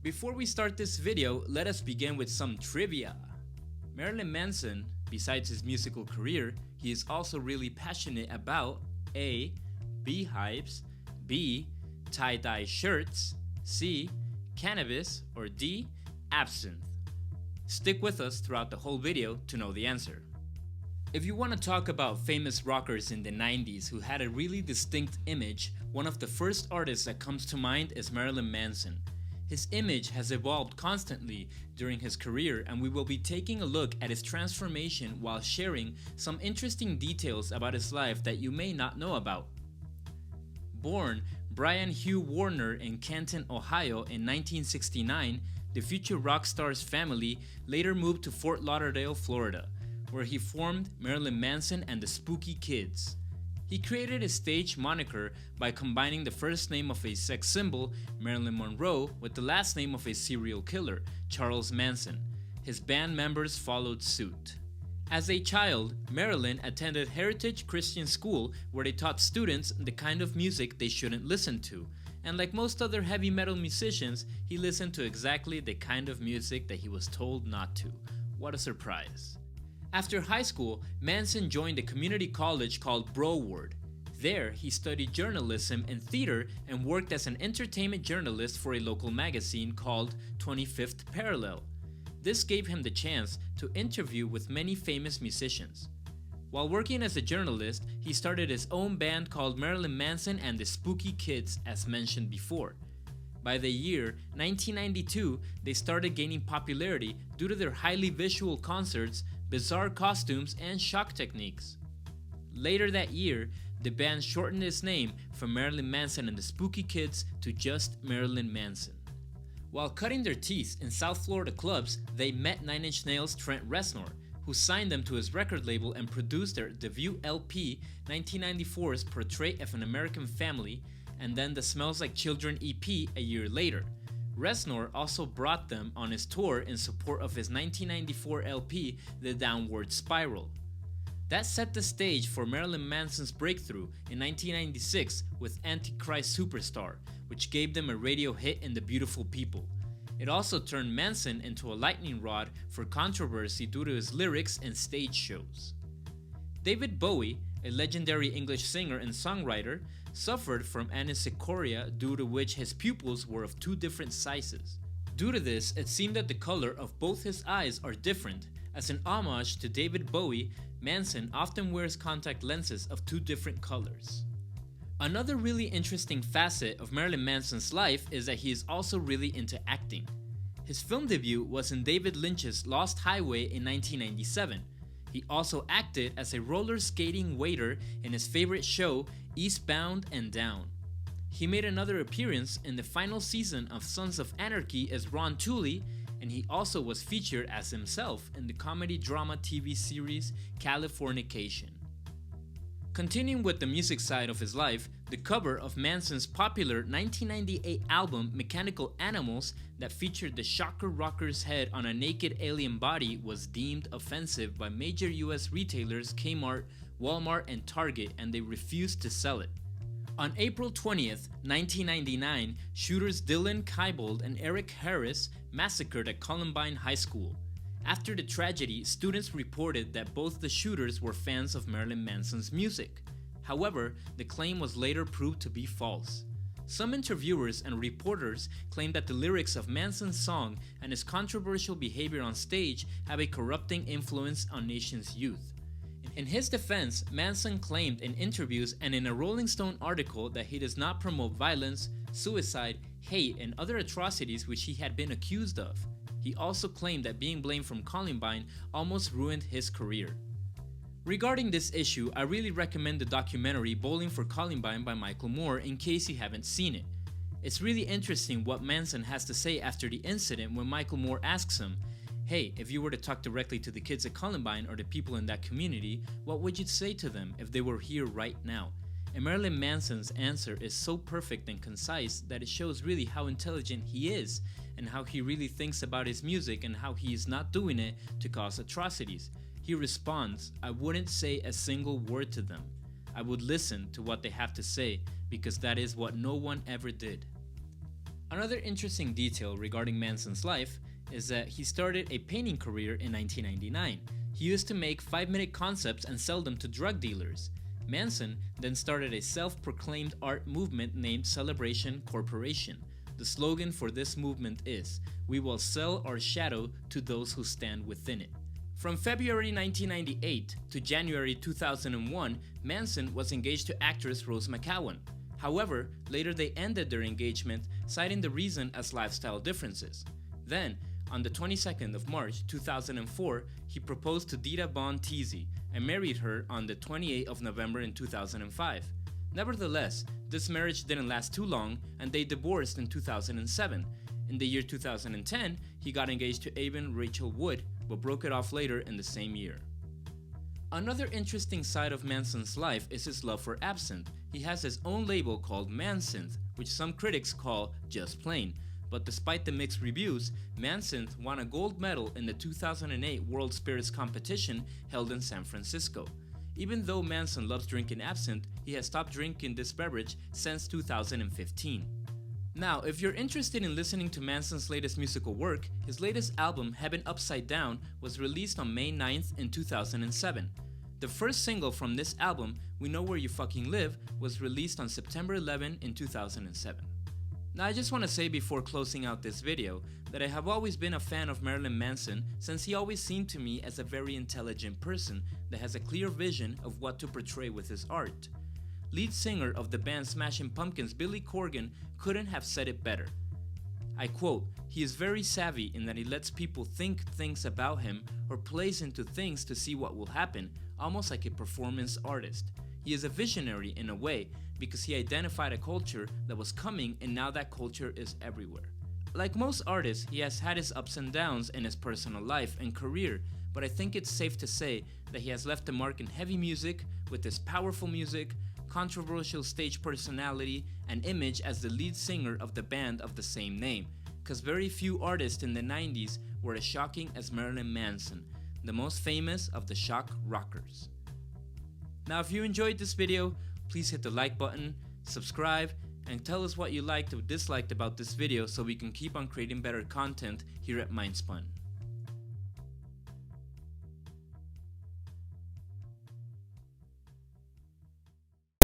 Before we start this video, let us begin with some trivia. Marilyn Manson, besides his musical career, he is also really passionate about A. Beehives, B. Tie-dye shirts, C. Cannabis, or D. Absinthe. Stick with us throughout the whole video to know the answer. If you want to talk about famous rockers in the 90s who had a really distinct image, one of the first artists that comes to mind is Marilyn Manson. His image has evolved constantly during his career, and we will be taking a look at his transformation while sharing some interesting details about his life that you may not know about. Born Brian Hugh Warner in Canton, Ohio in 1969, the future rock star's family later moved to Fort Lauderdale, Florida, where he formed Marilyn Manson and the Spooky Kids. He created his stage moniker by combining the first name of a sex symbol, Marilyn Monroe, with the last name of a serial killer, Charles Manson. His band members followed suit. As a child, Marilyn attended Heritage Christian School, where they taught students the kind of music they shouldn't listen to. And like most other heavy metal musicians, he listened to exactly the kind of music that he was told not to. What a surprise. After high school, Manson joined a community college called Broward. There, he studied journalism and theater and worked as an entertainment journalist for a local magazine called 25th Parallel. This gave him the chance to interview with many famous musicians. While working as a journalist, he started his own band called Marilyn Manson and the Spooky Kids, as mentioned before. By the year 1992, they started gaining popularity due to their highly visual concerts, bizarre costumes, and shock techniques. Later that year, the band shortened its name from Marilyn Manson and the Spooky Kids to just Marilyn Manson. While cutting their teeth in South Florida clubs, they met Nine Inch Nails' Trent Reznor, who signed them to his record label and produced their debut LP, 1994's Portrait of an American Family, and then the Smells Like Children EP a year later. Reznor also brought them on his tour in support of his 1994 LP, The Downward Spiral. That set the stage for Marilyn Manson's breakthrough in 1996 with Antichrist Superstar, which gave them a radio hit in The Beautiful People. It also turned Manson into a lightning rod for controversy due to his lyrics and stage shows. David Bowie, a legendary English singer and songwriter, suffered from anisechoria, due to which his pupils were of two different sizes. Due to this, it seemed that the color of both his eyes are different. As an homage to David Bowie, Manson often wears contact lenses of two different colors. Another really interesting facet of Marilyn Manson's life is that he is also really into acting. His film debut was in David Lynch's Lost Highway in 1997. He also acted as a roller skating waiter in his favorite show, Eastbound and Down. He made another appearance in the final season of Sons of Anarchy as Ron Tooley, and he also was featured as himself in the comedy drama TV series Californication. Continuing with the music side of his life, the cover of Manson's popular 1998 album Mechanical Animals that featured the Shocker Rocker's head on a naked alien body was deemed offensive by major US retailers Kmart, Walmart, and Target, and they refused to sell it. On April 20th, 1999, shooters Dylan Klebold and Eric Harris massacred at Columbine High School. After the tragedy, students reported that both the shooters were fans of Marilyn Manson's music. However, the claim was later proved to be false. Some interviewers and reporters claimed that the lyrics of Manson's song and his controversial behavior on stage have a corrupting influence on nation's youth. In his defense, Manson claimed in interviews and in a Rolling Stone article that he does not promote violence, suicide, hate, and other atrocities which he had been accused of. He also claimed that being blamed from Columbine almost ruined his career. Regarding this issue, I really recommend the documentary Bowling for Columbine by Michael Moore in case you haven't seen it. It's really interesting what Manson has to say after the incident when Michael Moore asks him, "Hey, if you were to talk directly to the kids at Columbine or the people in that community, what would you say to them if they were here right now?" And Marilyn Manson's answer is so perfect and concise that it shows really how intelligent he is and how he really thinks about his music and how he is not doing it to cause atrocities. He responds, "I wouldn't say a single word to them. I would listen to what they have to say because that is what no one ever did." Another interesting detail regarding Manson's life is that he started a painting career in 1999. He used to make 5-minute concepts and sell them to drug dealers. Manson then started a self-proclaimed art movement named Celebration Corporation. The slogan for this movement is, "We will sell our shadow to those who stand within it." From February 1998 to January 2001, Manson was engaged to actress Rose McGowan. However, later they ended their engagement, citing the reason as lifestyle differences. Then, on the 22nd of March 2004, he proposed to Dita Von Teese and married her on the 28th of November in 2005. Nevertheless, this marriage didn't last too long and they divorced in 2007. In the year 2010, he got engaged to Avon Rachel Wood, but broke it off later in the same year. Another interesting side of Manson's life is his love for absinthe. He has his own label called Mansynth, which some critics call just plain. But despite the mixed reviews, Mansynth won a gold medal in the 2008 World Spirits Competition held in San Francisco. Even though Manson loves drinking absinthe, he has stopped drinking this beverage since 2015. Now, if you're interested in listening to Manson's latest musical work, his latest album, Heaven Upside Down, was released on May 9th in 2007. The first single from this album, We Know Where You Fucking Live, was released on September 11 in 2007. Now I just want to say before closing out this video that I have always been a fan of Marilyn Manson since he always seemed to me as a very intelligent person that has a clear vision of what to portray with his art. Lead singer of the band Smashing Pumpkins Billy Corgan couldn't have said it better. I quote, "He is very savvy in that he lets people think things about him or plays into things to see what will happen, almost like a performance artist. He is a visionary in a way because he identified a culture that was coming and now that culture is everywhere." Like most artists, he has had his ups and downs in his personal life and career, but I think it's safe to say that he has left a mark in heavy music with his powerful music, controversial stage personality, and image as the lead singer of the band of the same name, because very few artists in the 90s were as shocking as Marilyn Manson, the most famous of the shock rockers. Now if you enjoyed this video, please hit the like button, subscribe, and tell us what you liked or disliked about this video so we can keep on creating better content here at Mindspun.